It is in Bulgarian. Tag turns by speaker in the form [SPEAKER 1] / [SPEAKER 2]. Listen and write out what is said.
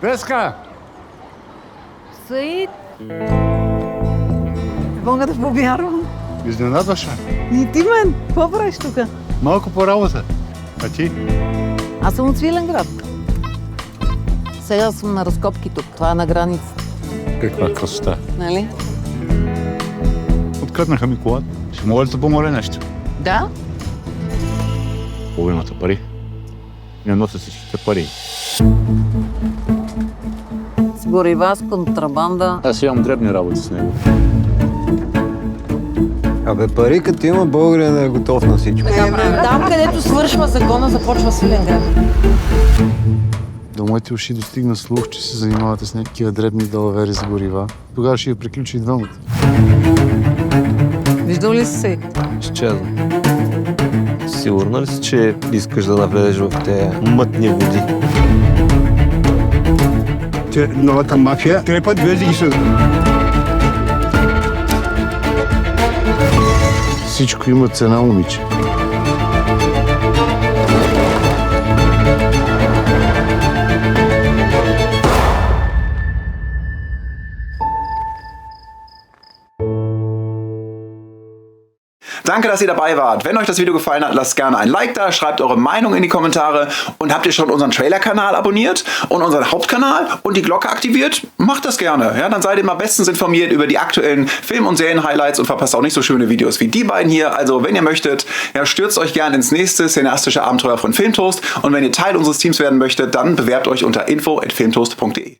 [SPEAKER 1] Веска!
[SPEAKER 2] Саид! Не мога да повярвам.
[SPEAKER 1] Изненадваш ме.
[SPEAKER 2] И ти мен, какво правиш тук?
[SPEAKER 1] Малко по работа. А ти?
[SPEAKER 2] Аз съм от Свиленград. Сега съм на разкопки тук. Това е на границата.
[SPEAKER 1] Каква красота.
[SPEAKER 2] Нали?
[SPEAKER 1] Откраднаха ми колата. Ще мога да те помоля нещо?
[SPEAKER 2] Да?
[SPEAKER 1] Половината пари. Не носят всичките пари.
[SPEAKER 2] С горива, с контрабанда.
[SPEAKER 1] Аз имам дребни работи с него.
[SPEAKER 3] Абе, пари като има, българин е готов на всичко.
[SPEAKER 2] Там, където свършва закона, започва Свиленград.
[SPEAKER 1] До моите уши достигна слух, че се занимавате с някакива дребни далавери за горива. Тогава ще я приключи и двамата.
[SPEAKER 2] Виждал ли си се?
[SPEAKER 3] Изчезна. Сигурна ли си, че искаш да навлезеш в тези мътни води?
[SPEAKER 4] Новата мафия трябва да влезе и с...
[SPEAKER 1] Всичко има цена, момиче.
[SPEAKER 5] Danke, dass ihr dabei wart. Wenn euch das Video gefallen hat, lasst gerne ein Like da, schreibt eure Meinung in die Kommentare und habt ihr schon unseren Trailer-Kanal abonniert und unseren Hauptkanal und die Glocke aktiviert? Macht das gerne. Ja, dann seid ihr mal bestens informiert über die aktuellen Film- und Serien-Highlights und verpasst auch nicht so schöne Videos wie die beiden hier. Also, wenn ihr möchtet, ja, stürzt euch gerne ins nächste cineastische Abenteuer von Filmtoast und wenn ihr Teil unseres Teams werden möchtet, dann bewerbt euch unter info@filmtoast.de.